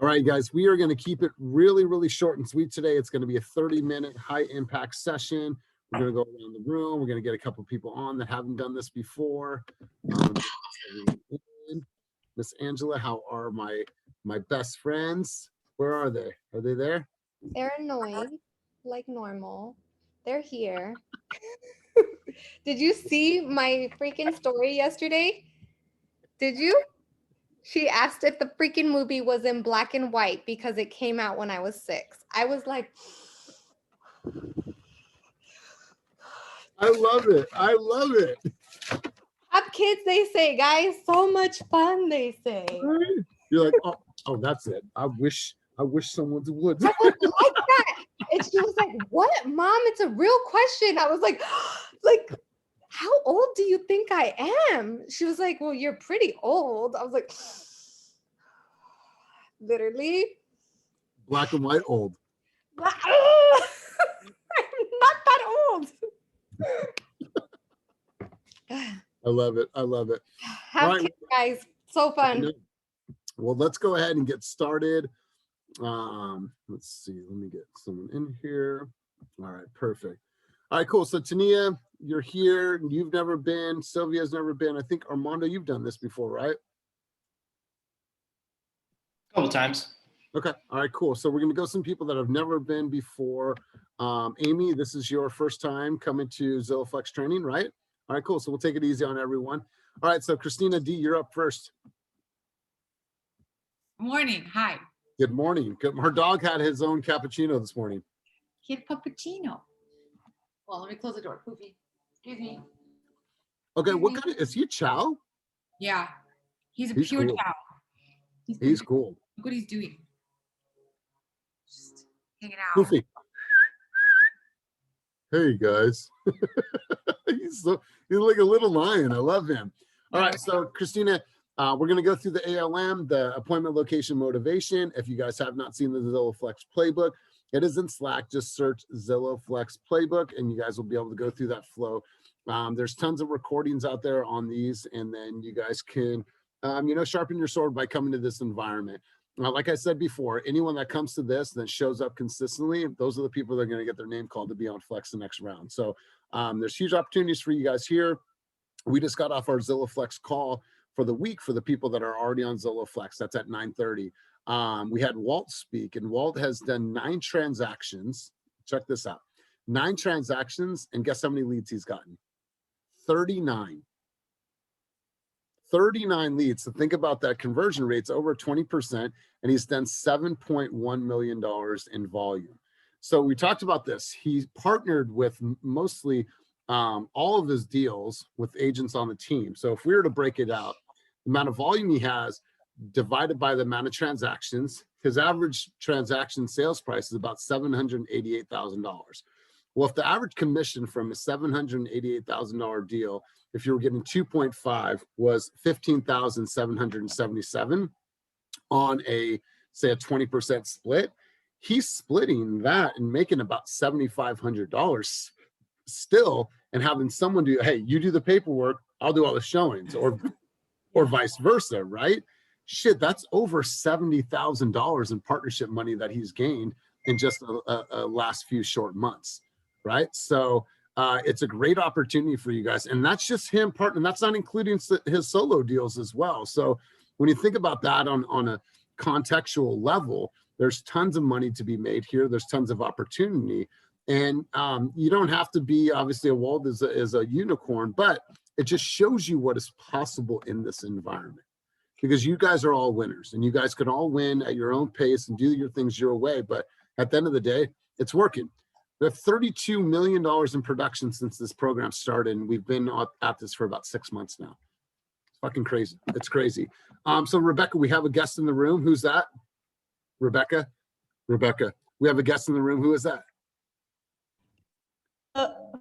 All right, guys, we are going to keep it really, really short and sweet today. It's going to be a 30-minute high-impact session. We're going to go around the room. We're going to get a couple of people on that haven't done this before. Miss Angela, how are my best friends? Where are they? Are they there? They're annoyed, like normal. They're here. Did you see my freaking story yesterday? Did you? She asked if the freaking movie was in black and white because it came out when I was 6. I was like, I love it. I love it. have kids, they say, guys, so much fun, they say. You're like, oh, that's it. I wish someone would. I was like that. And she was like, what, Mom? It's a real question. I was like, how old do you think I am? She was like, well, you're pretty old. I was like, literally. Black and white old. I'm not that old. I love it. I love it. Have kids, guys. So fun. Well, let's go ahead and get started. Let's see. Let me get someone in here. All right, perfect. All right, cool. So Tania, you're here. You've never been. Sylvia's never been. I think Armando, you've done this before, right? A couple times. Okay. All right, cool. So we're going to go some people that have never been before. Amy, this is your first time coming to Zillow Flex training, right? All right, cool. So we'll take it easy on everyone. All right. So Christina D, you're up first. Morning. Hi. Good morning. Her dog had his own cappuccino this morning. He had cappuccino. Well, let me close the door. Poofy. Excuse me. Okay, what kind of, is he a chow? Yeah. He's pure cool. chow. He's cool. Look what he's doing. Just hanging out. Poofy. Hey guys. he's like a little lion. I love him. All right, so Christina, we're going to go through the ALM, the appointment location motivation. If you guys have not seen the Zillow Flex playbook, it is in Slack. Just search Zillow Flex playbook and you guys will be able to go through that flow. There's tons of recordings out there on these, and then you guys can, sharpen your sword by coming to this environment. Like I said before, anyone that comes to this that shows up consistently, those are the people that are going to get their name called to be on Flex the next round. So there's huge opportunities for you guys here. We just got off our Zillow Flex call for the week for the people that are already on Zillow Flex. That's at 9:30. We had Walt speak, and Walt has done 9 transactions. Check this out. 9 transactions, and guess how many leads he's gotten? 39. 39 leads. So think about that. Conversion rate's over 20%, and he's done $7.1 million in volume. So we talked about this. He partnered with mostly all of his deals with agents on the team. So if we were to break it out, the amount of volume he has divided by the amount of transactions, his average transaction sales price is about $788,000. Well, if the average commission from a $788,000 deal, if you were getting 2.5, was $15,777 on a, say, a 20% split, he's splitting that and making about $7,500 still, and having someone do, hey, you do the paperwork, I'll do all the showings, or vice versa, right? Shit, that's over $70,000 in partnership money that he's gained in just a last few short months, right? So it's a great opportunity for you guys, and that's just him partnering. That's not including his solo deals as well. So when you think about that on a contextual level, there's tons of money to be made here. There's tons of opportunity, and you don't have to be, obviously, a Walt is a unicorn, but it just shows you what is possible in this environment, because you guys are all winners, and you guys can all win at your own pace and do your things your way. But at the end of the day, it's working. We have $32 million in production since this program started, and we've been at this for about 6 months now. It's fucking crazy. It's crazy. So Rebecca, we have a guest in the room. Who's that? Rebecca, we have a guest in the room. Who is that?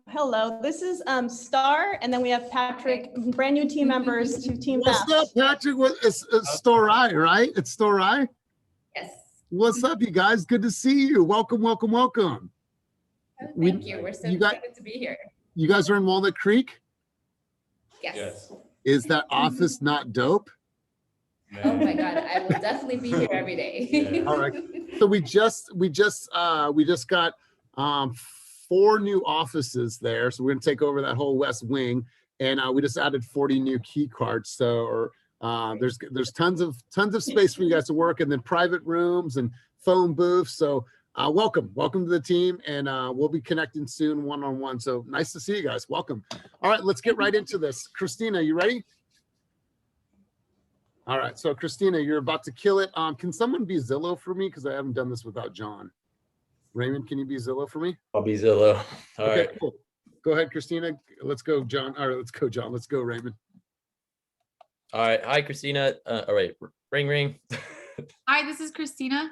Hello, this is Star, and then we have Patrick, brand new team members to Team What's up, Patrick? It's Storai, right? It's Storai? Yes. What's up, you guys? Good to see you. Welcome, welcome, welcome. Oh, thank you. We're so excited to be here. You guys are in Walnut Creek? Yes. Is that office not dope? Oh my God, I will definitely be here every day. Yeah. All right. So we just got 4 new offices there. So we're gonna take over that whole west wing, and we just added 40 new key cards. So there's tons of space for you guys to work, and then private rooms and phone booths. So welcome to the team, and we'll be connecting soon one-on-one. So nice to see you guys. Welcome. All right, let's get right into this. Christina, you ready? All right, so Christina, you're about to kill it. Can someone be Zillow for me? Because I haven't done this without John. Raymond, can you be Zillow for me? I'll be Zillow. All Okay, right. cool. Go ahead, Christina. Let's go, John. All right, let's go, John. Let's go, Raymond. All right. Hi, Christina. All right. Ring, ring. Hi, this is Christina.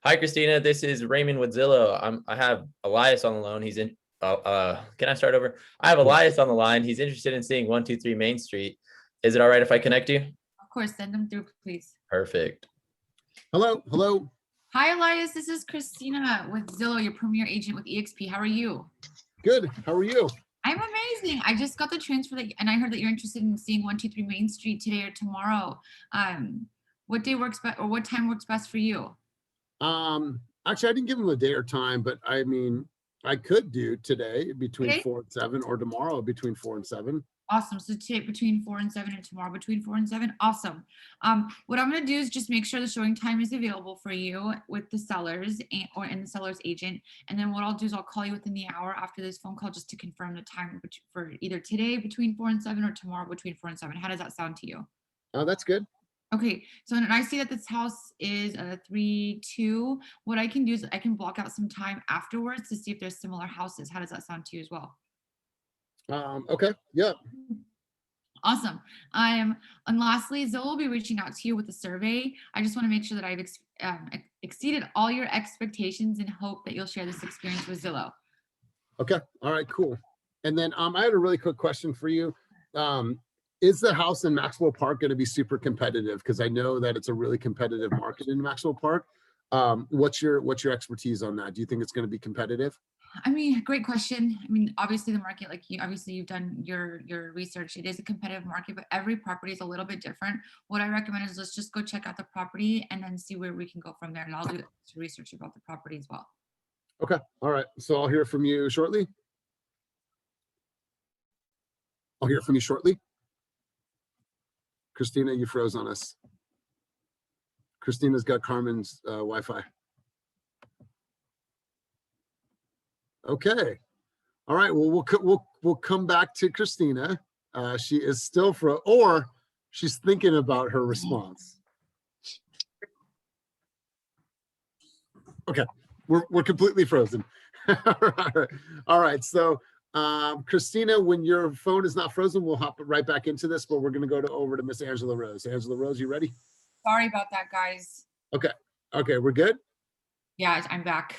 Hi, Christina. This is Raymond with Zillow. I have Elias on the line. He's in. Can I start over? I have Elias on the line. He's interested in seeing 123 Main Street. Is it all right if I connect you? Of course, send them through, please. Perfect. Hello. Hi, Elias. This is Christina with Zillow, your premier agent with EXP. How are you? Good. How are you? I'm amazing. I just got the transfer and I heard that you're interested in seeing 123 Main Street today or tomorrow. What day works best, or what time works best for you? Actually, I didn't give him a day or time, but I mean, I could do today between Okay. 4 and 7, or tomorrow between 4 and 7. Awesome. So today between 4 and 7 and tomorrow between 4 and 7. Awesome. What I'm going to do is just make sure the showing time is available for you with the sellers and the seller's agent. And then what I'll do is I'll call you within the hour after this phone call just to confirm the time for either today between 4 and 7 or tomorrow between 4 and 7. How does that sound to you? Oh, that's good. Okay, so and I see that this house is a 3-2. What I can do is I can block out some time afterwards to see if there's similar houses. How does that sound to you as well? Okay. Yeah. Awesome. And lastly, Zillow will be reaching out to you with a survey. I just want to make sure that I've exceeded all your expectations and hope that you'll share this experience with Zillow. Okay. All right, cool. And then I had a really quick question for you. Is the house in Maxwell Park going to be super competitive? Because I know that it's a really competitive market in Maxwell Park. What's your expertise on that? Do you think it's going to be competitive? I mean, great question. I mean, obviously the market, like you've done your research. It is a competitive market, but every property is a little bit different. What I recommend is let's just go check out the property and then see where we can go from there. And I'll do research about the property as well. Okay. All right. So I'll hear from you shortly. Christina, you froze on us. Christina's got Carmen's Wi-Fi. Okay. All right. Well, we'll come back to Christina. She is still or she's thinking about her response. Okay. We're completely frozen. All right. So Christina, when your phone is not frozen, we'll hop right back into this, but we're going to go over to Miss Angela Rose. Angela Rose, you ready? Sorry about that, guys. Okay, we're good? Yeah, I'm back.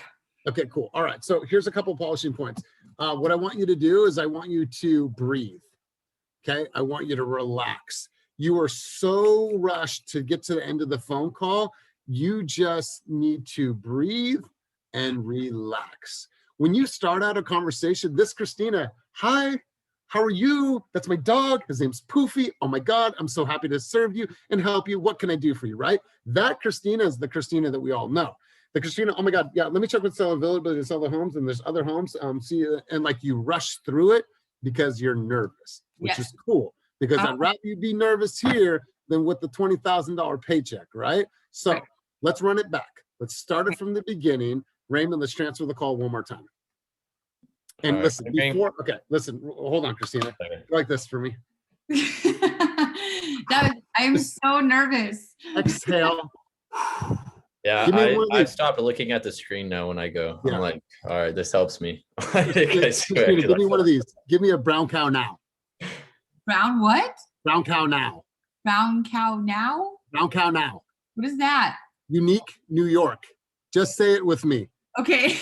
Okay, cool. All right, so here's a couple polishing points. What I want you to do is I want you to breathe, okay? I want you to relax. You are so rushed to get to the end of the phone call. You just need to breathe and relax. When you start out a conversation, this Christina, hi, how are you? That's my dog. His name's Poofy. Oh my God, I'm so happy to serve you and help you. What can I do for you, right? That Christina is the Christina that we all know. The Christina, oh my God, yeah, let me check with seller availability to sell the homes, and there's other homes. See, and like you rush through it because you're nervous, which is cool. Because I'd rather you be nervous here than with the $20,000 paycheck, right? So let's run it back. Let's start it from the beginning. Raymond, let's transfer the call one more time. And listen, listen, hold on, Christina. Like this for me. I'm so nervous. Exhale. Yeah, I stopped looking at the screen now when I go. Yeah. I'm like, all right, this helps me. Christina, give me one of these. Give me a brown cow now. Brown what? Brown cow now. Brown cow now? Brown cow now. What is that? Unique New York. Just say it with me. Okay.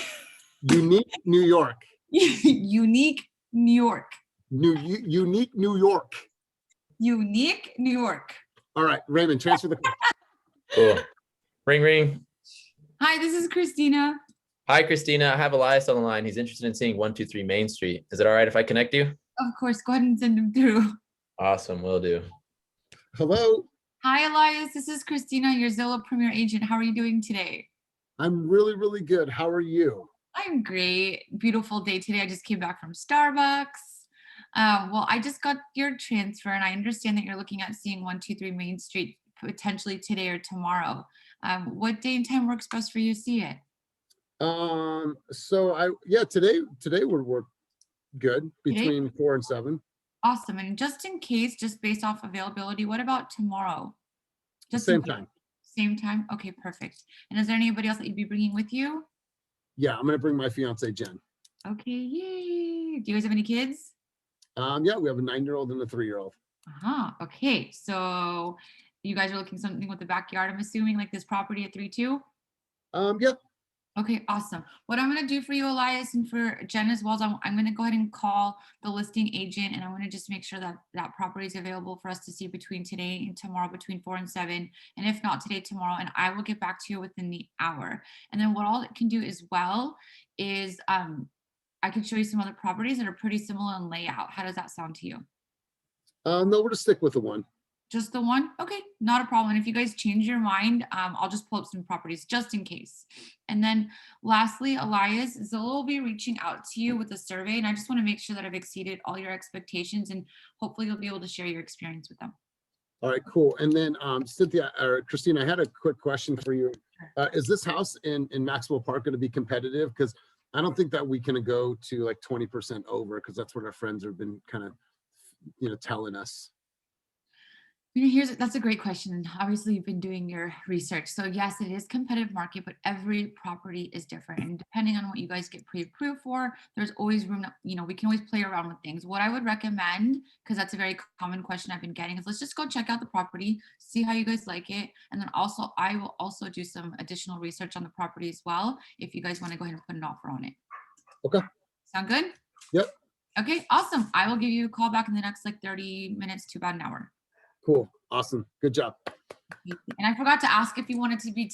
Unique New York. Unique New York. Unique New York. Unique New York. All right, Raymond, transfer the call. Cool. Ring, ring. Hi, this is Christina. Hi, Christina. I have Elias on the line. He's interested in seeing 123 Main Street. Is it all right if I connect you? Of course. Go ahead and send him through. Awesome. Will do. Hello. Hi, Elias. This is Christina, your Zillow Premier Agent. How are you doing today? I'm really, really good. How are you? I'm great. Beautiful day today. I just came back from Starbucks. Well, I just got your transfer, and I understand that you're looking at seeing 123 Main Street potentially today or tomorrow. What day and time works best for you to see it? Today would work good between 4 and 7. Awesome. And just in case, just based off availability, what about tomorrow? Just Same time. Same time? Okay, perfect. And is there anybody else that you'd be bringing with you? Yeah, I'm gonna bring my fiance Jen. Okay, yay. Do you guys have any kids? Yeah, we have a 9-year-old and a 3-year-old. Okay. So you guys are looking something with the backyard, I'm assuming, like this property at 3-2? Yeah. Okay, awesome. What I'm going to do for you, Elias, and for Jen as well, is I'm going to go ahead and call the listing agent, and I want to just make sure that that property is available for us to see between today and tomorrow, between 4 and 7, and if not today, tomorrow, and I will get back to you within the hour. And then what all it can do as well is I can show you some other properties that are pretty similar in layout. How does that sound to you? No, we're to stick with the one. Just the one? Okay, not a problem. And if you guys change your mind, I'll just pull up some properties just in case. And then lastly, Elias, Zillow will be reaching out to you with a survey, and I just want to make sure that I've exceeded all your expectations, and hopefully you'll be able to share your experience with them. All right, cool. And then Cynthia or Christina, I had a quick question for you. Is this house in Maxwell Park going to be competitive? Because I don't think that we can go to like 20% over, because that's what our friends have been kind of, telling us. That's a great question. And obviously you've been doing your research. So yes, it is competitive market, but every property is different. And depending on what you guys get pre-approved for, there's always room, we can always play around with things. What I would recommend, because that's a very common question I've been getting, is let's just go check out the property, see how you guys like it. And then also, I will also do some additional research on the property as well, if you guys want to go ahead and put an offer on it. Okay. Sound good? Yep. Okay, awesome. I will give you a call back in the next like 30 minutes to about an hour. Cool. Awesome. Good job. And I forgot to ask if you wanted to be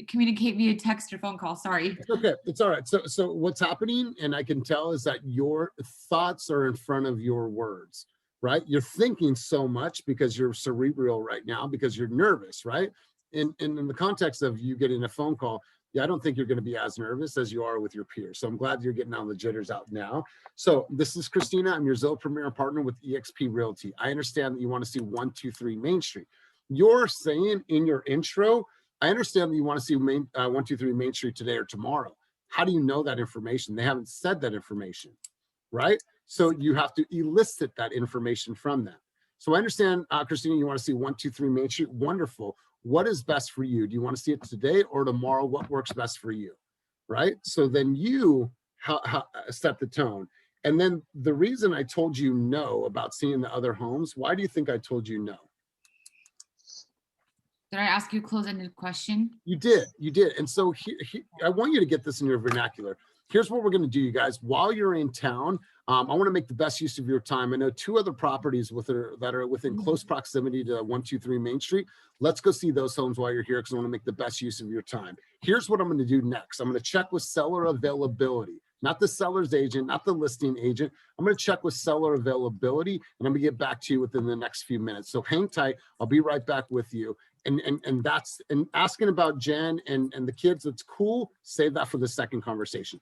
communicate via text or phone call. Sorry. It's okay. It's all right. So what's happening, and I can tell, is that your thoughts are in front of your words, right? You're thinking so much because you're cerebral right now, because you're nervous, right? In the context of you getting a phone call, I don't think you're going to be as nervous as you are with your peers. So I'm glad you're getting all the jitters out now. So this is Christina. I'm your Zillow Premier Partner with EXP Realty. I understand that you want to see 123 Main Street. You're saying in your intro, I understand that you want to see 123 Main Street today or tomorrow. How do you know that information? They haven't said that information, right? So you have to elicit that information from them. So I understand, Christina, you want to see 123 Main Street. Wonderful. What is best for you? Do you want to see it today or tomorrow? What works best for you, right? So then you set the tone. And then the reason I told you no about seeing the other homes, why do you think I told you no? Did I ask you a close-ended question? You did. And so I want you to get this in your vernacular. Here's what we're going to do, you guys. While you're in town, I want to make the best use of your time. I know 2 other properties that are within close proximity to 123 Main Street. Let's go see those homes while you're here, because I want to make the best use of your time. Here's what I'm going to do next. I'm going to check with seller availability, not the seller's agent, not the listing agent. I'm going to check with seller availability, and I'm going to get back to you within the next few minutes. So hang tight. I'll be right back with you. And asking about Jen and the kids, that's cool. Save that for the second conversation.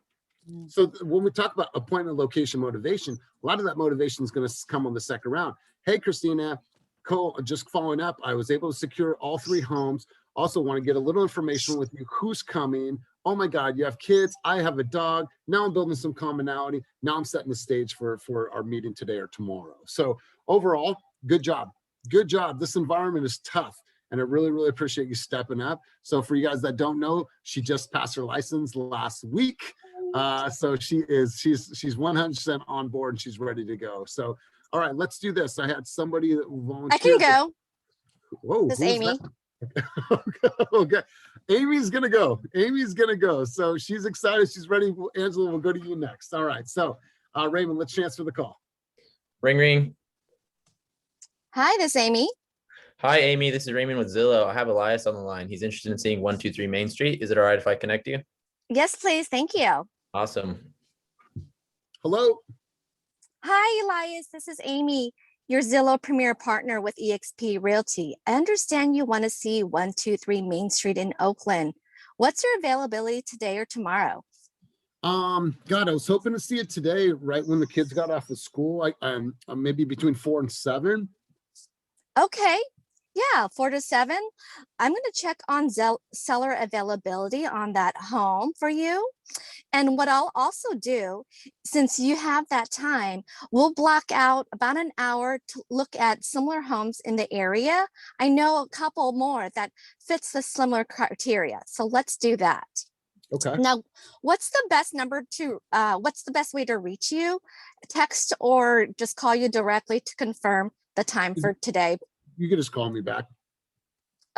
So when we talk about appointment, location, motivation, a lot of that motivation is going to come on the second round. Hey, Christina, cool. Just following up, I was able to secure all 3 homes. Also want to get a little information with you. Who's coming? Oh my God, you have kids. I have a dog. Now I'm building some commonality. Now I'm setting the stage for our meeting today or tomorrow. So overall, good job. Good job. This environment is tough, and I really, really appreciate you stepping up. So for you guys that don't know, she just passed her license last week. So she's 100% on board, and she's ready to go. So, all right, let's do this. I had somebody that volunteered. I can go. Whoa, This is Amy. Okay, Amy's gonna go. So she's excited. She's ready. Angela, we'll go to you next. All right. So, Raymond, let's transfer the call. Ring, ring. Hi, this is Amy. Hi, Amy. This is Raymond with Zillow. I have Elias on the line. He's interested in seeing 123 Main Street. Is it all right if I connect you? Yes, please. Thank you. Awesome. Hello. Hi, Elias. This is Amy. your Zillow Premier partner with EXP Realty. I understand you want to see 123 Main Street in Oakland. What's your availability today or tomorrow? God, I was hoping to see it today, right when the kids got off of school. I'm maybe between 4 and 7. Okay. Yeah, 4 to 7. I'm going to check on seller availability on that home for you. And what I'll also do, since you have that time, we'll block out about an hour to look at similar homes in the area. I know a couple more that fits the similar criteria. So let's do that. Okay. Now, what's the best what's the best way to reach you? Text or just call you directly to confirm the time for today? You can just call me back.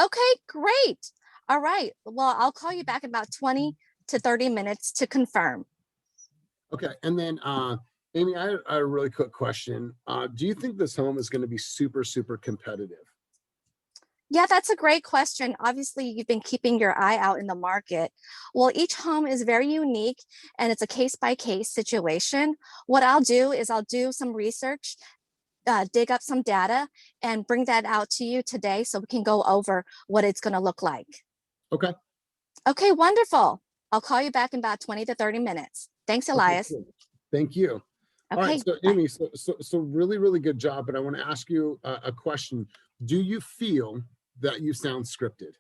Okay, great. All right. Well, I'll call you back in about 20 to 30 minutes to confirm. Okay. And then, Amy, I have a really quick question. Do you think this home is going to be super, super competitive? Yeah, that's a great question. Obviously, you've been keeping your eye out in the market. Well, each home is very unique and it's a case-by-case situation. What I'll do is I'll do some research, dig up some data and bring that out to you today so we can go over what it's going to look like. Okay. Okay, wonderful. I'll call you back in about 20 to 30 minutes. Thanks, Elias. Okay, cool. Thank you. Okay, All right, so Amy, so really, really good job, but I want to ask you a question. Do you feel that you sound scripted?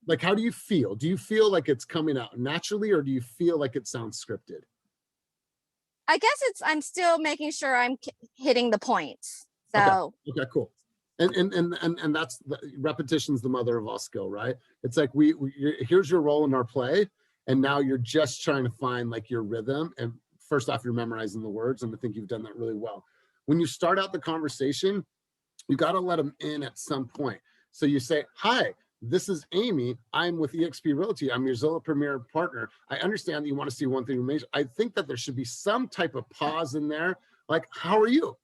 Like, how do you feel? Do you feel like it's coming out naturally, or do you feel like it sounds scripted? I guess I'm still making sure I'm hitting the points. So okay, cool. And that's repetition's the mother of all skill, right? It's like here's your role in our play, and now you're just trying to find like your rhythm. And first off, you're memorizing the words, and I think you've done that really well. When you start out the conversation, you got to let them in at some point. So you say, "Hi, this is Amy. I'm with EXP Realty. I'm your Zillow Premier partner. I understand that you want to see one thing major." I think that there should be some type of pause in there, like, "How are you?"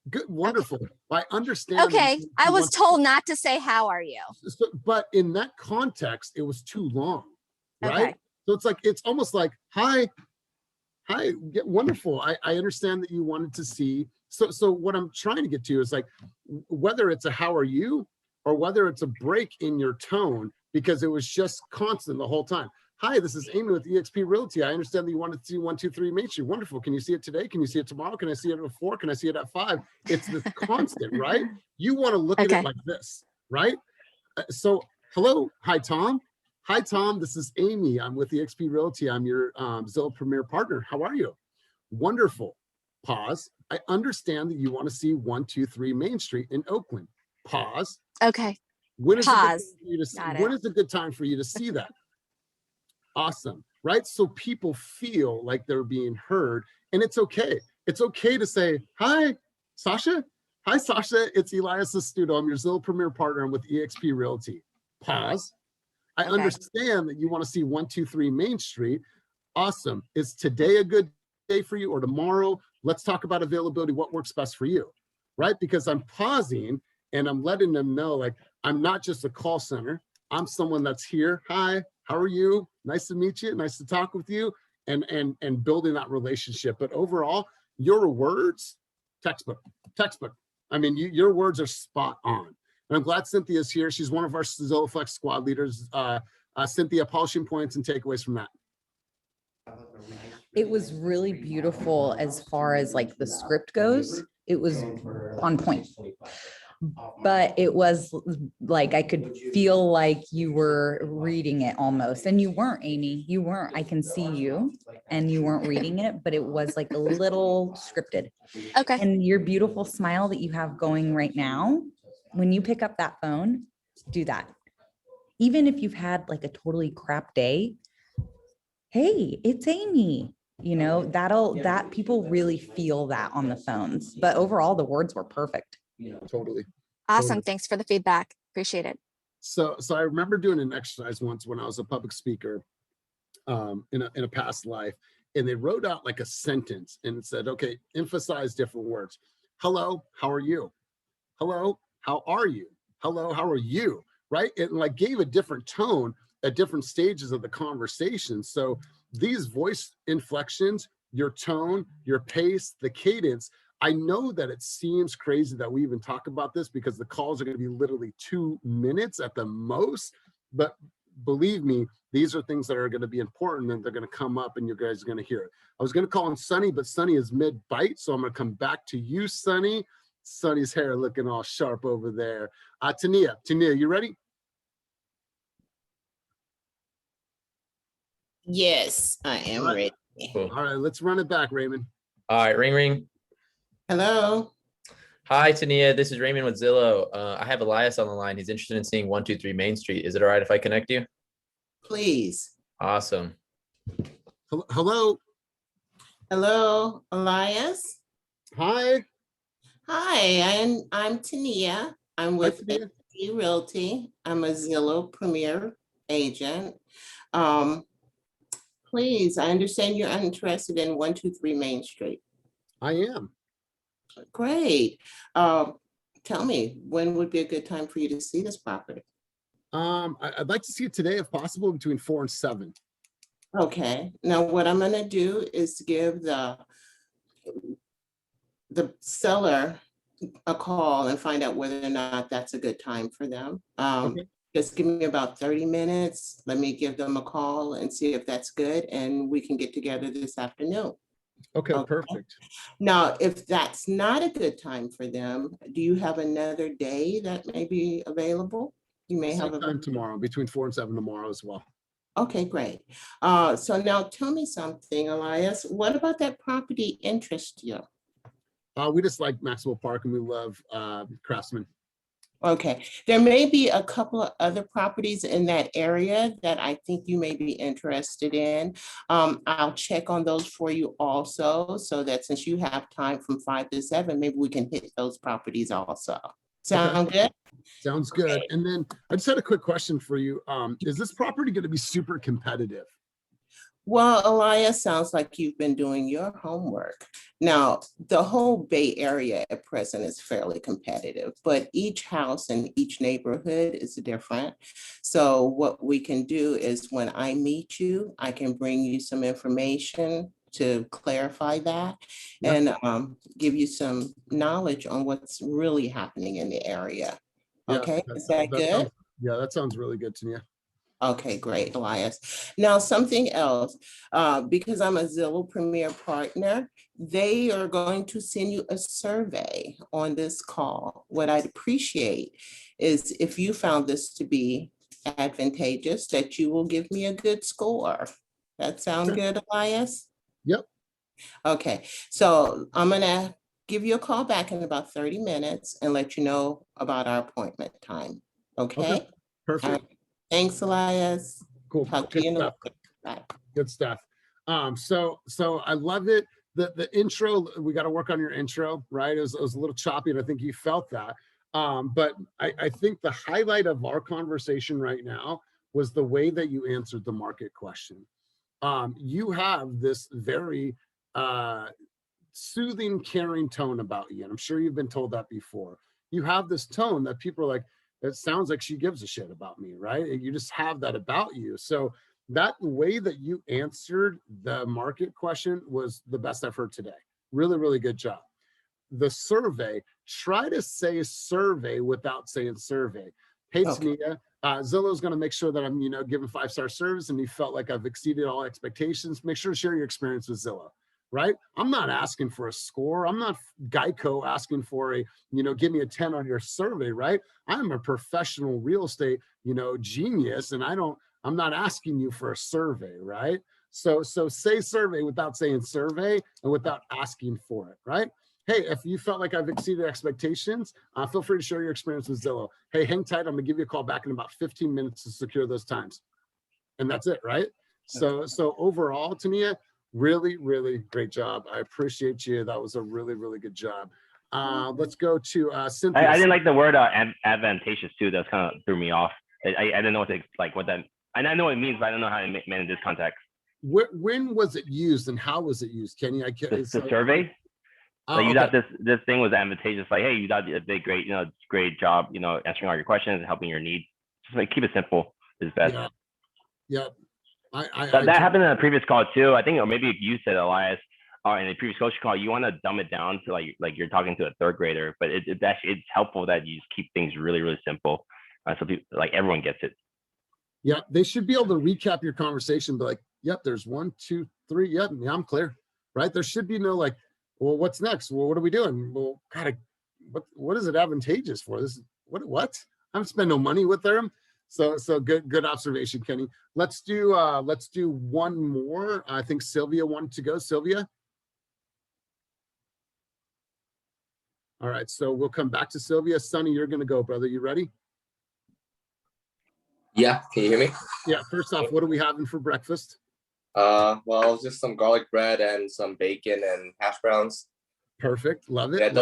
Good, wonderful. Okay. I understand. Okay, I was told not to say "How are you?" So, but in that context, it was too long, right? Okay. So it's like, it's almost like, "Hi, wonderful. I understand that you wanted to see." So what I'm trying to get to is like, whether it's a "How are you?" or whether it's a break in your tone, because it was just constant the whole time. "Hi, this is Amy with EXP Realty. I understand that you wanted to see 123 Main Street. Wonderful. Can you see it today? Can you see it tomorrow? Can I see it at 4? Can I see it at 5? It's this constant, right? You want to look at it like this, right? So, hello. Hi, Tom. Hi, Tom. This is Amy. I'm with EXP Realty. I'm your Zillow Premier partner. How are you? Wonderful. Pause. I understand that you want to see 123 Main Street in Oakland. Pause. Okay. When is Pause. when is a good time for you to see that? Awesome, right? So people feel like they're being heard, and it's okay. It's okay to say, "Hi, Sasha. Hi, Sasha. It's Elias Astuto. I'm your Zillow Premier partner. I'm with EXP Realty." Pause. I understand that you want to see 123 Main Street. Awesome. Is today a good day for you, or tomorrow? Let's talk about availability. What works best for you, right? Because I'm pausing and I'm letting them know, like, I'm not just a call center. I'm someone that's here. "Hi, how are you? Nice to meet you. Nice to talk with you," and building that relationship. But overall, your words, textbook. I mean, your words are spot on. And I'm glad Cynthia's here. She's one of our Zillow Flex squad leaders. Cynthia, polishing points and takeaways from that. It was really beautiful as far as like the script goes. It was on point. But it was like I could feel like you were reading it almost, and you weren't, Amy. You weren't. I can see you, and you weren't reading it, but it was like a little scripted. Okay. And your beautiful smile that you have going right now, when you pick up that phone, do that. Even if you've had like a totally crap day, "Hey, it's Amy." You know, that people really feel that on the phones. But overall, the words were perfect. Totally. Awesome. Thanks for the feedback. Appreciate it. So I remember doing an exercise once when I was a public speaker in a past life, and they wrote out like a sentence and it said, "Okay, emphasize different words. Hello, how are you? Hello, how are you? Hello, how are you?" Right? It like gave a different tone at different stages of the conversation. So these voice inflections your tone, your pace, the cadence. I know that it seems crazy that we even talk about this because the calls are going to be literally 2 minutes at the most, but believe me, these are things that are going to be important and they're going to come up and you guys are going to hear it. I was going to call on Sunny, but Sunny is mid-bite, so I'm going to come back to you, Sunny. Sunny's hair looking all sharp over there. Tania, you ready? Yes, I am All right. ready. Cool. All right, let's run it back, Raymond. All right, ring, ring. Hello. Hi, Tania. This is Raymond with Zillow. I have Elias on the line. He's interested in seeing 123 Main Street. Is it all right if I connect you? Please. Awesome. Hello. Hello, Elias. Hi. Hi, I'm Tania. I'm with Tania. EXP Realty. I'm a Zillow Premier agent. Please, I understand you're interested in 123 Main Street. I am. Great. Tell me, when would be a good time for you to see this property? I'd like to see it today, if possible, between 4 and 7. Okay. Now, what I'm going to do is give the seller a call and find out whether or not that's a good time for them. Okay. Just give me about 30 minutes. Let me give them a call and see if that's good, and we can get together this afternoon. Okay, Okay. perfect. Now, if that's not a good time for them, do you have another day that may be available? You may have Same time tomorrow, between 4 and 7 tomorrow as well. Okay, great. So now tell me something, Elias. What about that property interest you? We just like Maxwell Park and we love Craftsman. Okay, there may be a couple of other properties in that area that I think you may be interested in. I'll check on those for you also, so that since you have time from 5 to 7, maybe we can hit those properties also. Sound good? Sounds good. And then I just had a quick question for you. Is this property going to be super competitive? Well, Elias, sounds like you've been doing your homework. Now, the whole Bay Area at present is fairly competitive, but each house and each neighborhood is different. So what we can do is when I meet you, I can bring you some information to clarify that and give you some knowledge on what's really happening in the area. Okay, is that good? Yeah, that sounds really good to me. Okay, great, Elias. Now, something else, because I'm a Zillow Premier partner, they are going to send you a survey on this call. What I'd appreciate is if you found this to be advantageous, that you will give me a good score. That sound good, Elias? Yep. Okay, so I'm gonna give you a call back in about 30 minutes and let you know about our appointment time. Okay? Perfect. Thanks, Elias. Cool. Talk to you in a little bit. Bye. Good stuff. So I love it. The intro, we got to work on your intro, right? It was a little choppy, and I think you felt that. But I think the highlight of our conversation right now was the way that you answered the market question. You have this very soothing, caring tone about you, and I'm sure you've been told that before. You have this tone that people are like, it sounds like she gives a shit about me, right? You just have that about you. So that way that you answered the market question was the best I've heard today. Really, really good job. The survey, try to say survey without saying survey. Hey, Tania, Zillow is going to make sure that I'm, giving 5-star service and you felt like I've exceeded all expectations. Make sure to share your experience with Zillow. Right? I'm not asking for a score. I'm not Geico asking for a, give me a 10 on your survey, right? I'm a professional real estate, genius. And I'm not asking you for a survey, right? So say survey without saying survey and without asking for it, right? Hey, if you felt like I've exceeded expectations, feel free to share your experience with Zillow. Hey, hang tight. I'm gonna give you a call back in about 15 minutes to secure those times. And that's it, right? So overall, Tania, really, really great job. I appreciate you. That was a really, really good job. Let's go to Cynthia. I didn't like the word advantageous too. That kind of threw me off. I didn't know what that. I know what it means, but I don't know how it meant in this context. When was it used and how was it used, Kenny? The survey. Like you thought this thing was advantageous. Like, hey, you thought you did great. Great job. Answering all your questions and helping your needs. Just like keep it simple is best. Yeah. That happened in a previous call too. I think, or maybe you said, Elias, in the previous coaching call, you want to dumb it down to like you're talking to a third grader, but it's actually, it's helpful that you just keep things really, really simple. So people, like everyone gets it. Yeah, they should be able to recap your conversation, but like, yep, there's 1, 2, 3. Yep, yeah, I'm clear. Right? There should be no like, well, what's next? Well, what are we doing? Well, God, what is it advantageous for? This is what? I haven't spent no money with them. So good observation, Kenny. Let's do one more. I think Sylvia wanted to go. Sylvia. All right, so we'll come back to Sylvia. Sonny, you're gonna go, brother. You ready? Yeah, can you hear me? Yeah, first off, what are we having for breakfast? Well, just some garlic bread and some bacon and hash browns. Perfect, love it. Yeah, it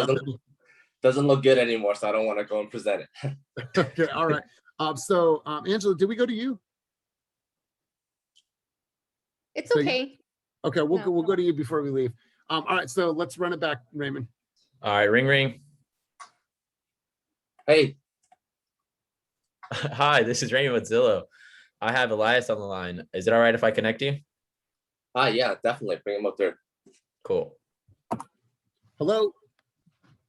doesn't look good anymore, so I don't want to go and present it. Okay, all right. Angela, did we go to you? It's So okay. Okay, we'll go to you before we leave. All right, so let's run it back, Raymond. All right, ring ring. Hey. Hi, this is Raymond with Zillow. I have Elias on the line. Is it all right if I connect you? Yeah, definitely. Bring him up there. Cool. Hello.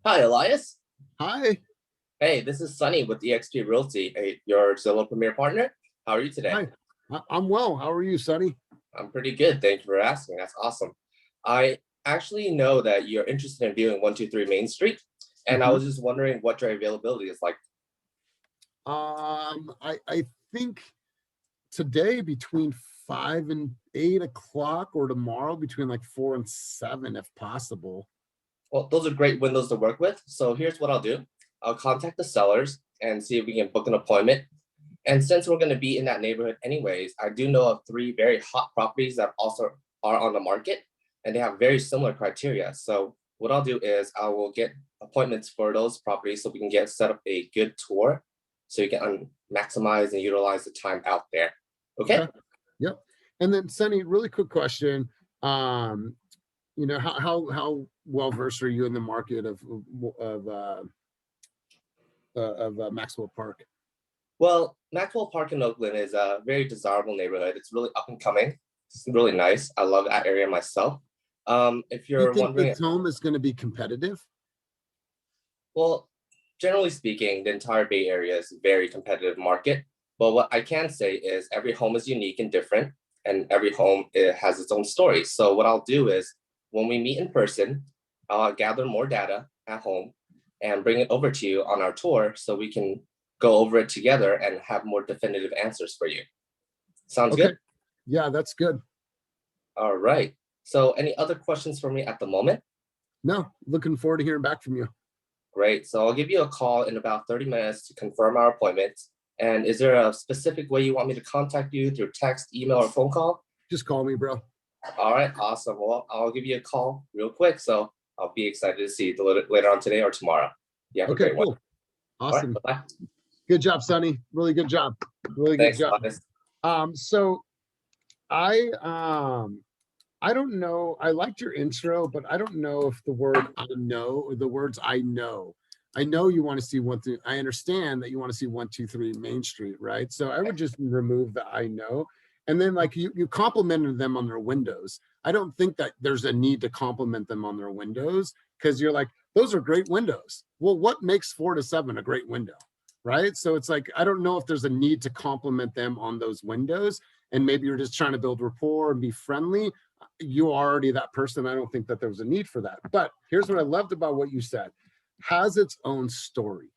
Hi, Elias. Hi. Hey, this is Sunny with EXP Realty, your Zillow Premier partner. How are you today? Hi. I'm well. How are you, Sunny? I'm pretty good. Thank you for asking. That's awesome. I actually know that you're interested in viewing 123 Main Street, and I was just wondering what your availability is like. I think today between 5 and 8 o'clock, or tomorrow between like 4 and 7, if possible. Well, those are great windows to work with. So here's what I'll do. I'll contact the sellers and see if we can book an appointment. And since we're going to be in that neighborhood anyways, I do know of 3 very hot properties that also are on the market, and they have very similar criteria. So what I'll do is I will get appointments for those properties so we can set up a good tour so you can maximize and utilize the time out there. Okay? Yep. And then Sunny, really quick question. You know, how well versed are you in the market of Maxwell Park? Well, Maxwell Park in Oakland is a very desirable neighborhood. It's really up and coming. It's really nice. I love that area myself. If you're wondering, this home is going to be competitive? Well, generally speaking, the entire Bay Area is a very competitive market. But what I can say is every home is unique and different, and every home has its own story. So what I'll do is when we meet in person, I'll gather more data at home and bring it over to you on our tour so we can go over it together and have more definitive answers for you. Sounds good? Yeah, that's good. All right. So any other questions for me at the moment? No, looking forward to hearing back from you. Great. So I'll give you a call in about 30 minutes to confirm our appointment. And is there a specific way you want me to contact you, through text, email, or phone call? Just call me, bro. All right, awesome. Well, I'll give you a call real quick. So I'll be excited to see you later on today or tomorrow. You have a great one. Awesome. All right, bye-bye. Good job, Sonny. Really good job. Really good job. So I don't know. I liked your intro, but I don't know if the word I know or the words I know. I know you want to see I understand that you want to see 123 Main Street, right? So I would just remove the I know. And then like you complimented them on their windows. I don't think that there's a need to compliment them on their windows, because you're like, those are great windows. Well, what makes 4 to 7 a great window, right? So it's like, I don't know if there's a need to compliment them on those windows, and maybe you're just trying to build rapport and be friendly. You are already that person. I don't think that there was a need for that. But here's what I loved about what you said. Has its own story.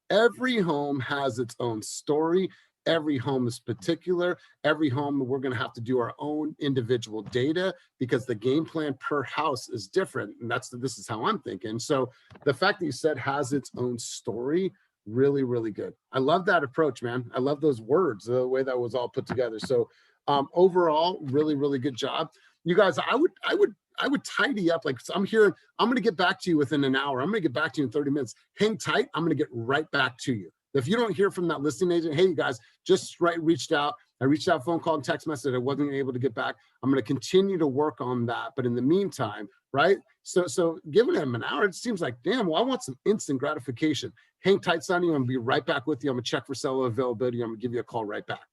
Every home has its own story. Every home is particular. Every home, we're going to have to do our own individual data, because the game plan per house is different. And this is how I'm thinking. So the fact that you said has its own story, really, really good. I love that approach, man. I love those words, the way that was all put together. So overall, really, really good job. You guys, I would tidy up. Like, so I'm going to get back to you within an hour. I'm going to get back to you in 30 minutes. Hang tight. I'm going to get right back to you. If you don't hear from that listing agent, hey, you guys, just reached out. I reached out, phone call and text message. I wasn't able to get back. I'm going to continue to work on that. But in the meantime, right? So giving them an hour, it seems like, damn, well, I want some instant gratification. Hang tight, Sonny. I'm going to be right back with you. I'm going to check for seller availability. I'm going to give you a call right back.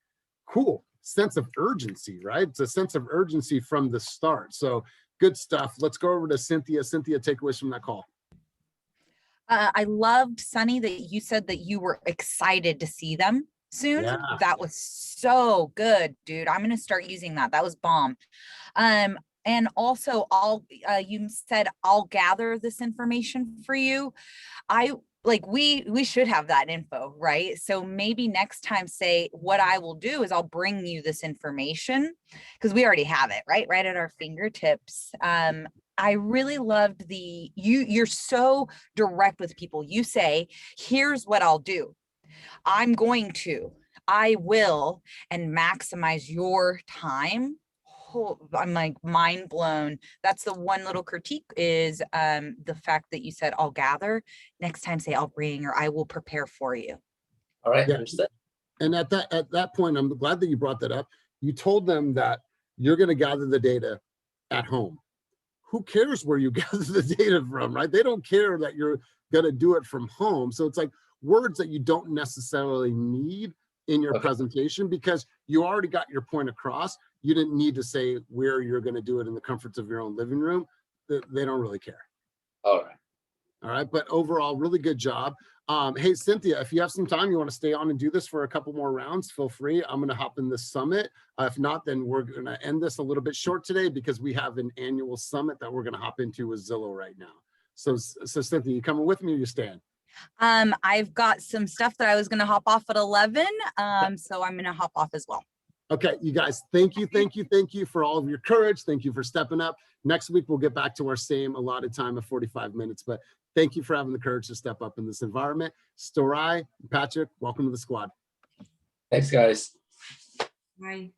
Cool. Sense of urgency, right? It's a sense of urgency from the start. So Good stuff. Let's go over to Cynthia. Cynthia, takeaways from that call. I loved, Sunny, that you said that you were excited to see them soon. Yeah. That was so good, dude. I'm going to start using that. That was bomb. And also you said I'll gather this information for you. We should have that info, right? So maybe next time, say what I will do is I'll bring you this information because we already have it right at our fingertips. I really loved you're so direct with people. You say, here's what I'll do. I will, and maximize your time. I'm like mind blown. That's the one little critique is the fact that you said I'll gather. Next time say I'll bring or I will prepare for you. All right, Yeah. understood. And at that point, I'm glad that you brought that up. You told them that you're going to gather the data at home. Who cares where you gather the data from, right? They don't care that you're going to do it from home. So it's like words that you don't necessarily need in your presentation because you already got your point across. You didn't need to say where you're going to do it in the comforts of your own living room. They don't really care. All right. All right. But overall, really good job. Hey, Cynthia, if you have some time, you want to stay on and do this for a couple more rounds, feel free. I'm going to hop in this summit. If not, then we're going to end this a little bit short today because we have an annual summit that we're going to hop into with Zillow right now. So Cynthia, you coming with me or you staying? I've got some stuff that I was going to hop off at 11. So I'm going to hop off as well. Okay, you guys, thank you for all of your courage. Thank you for stepping up. Next week, we'll get back to our same allotted time of 45 minutes, but thank you for having the courage to step up in this environment. Storai, Patrick, welcome to the squad. Thanks, guys. Bye.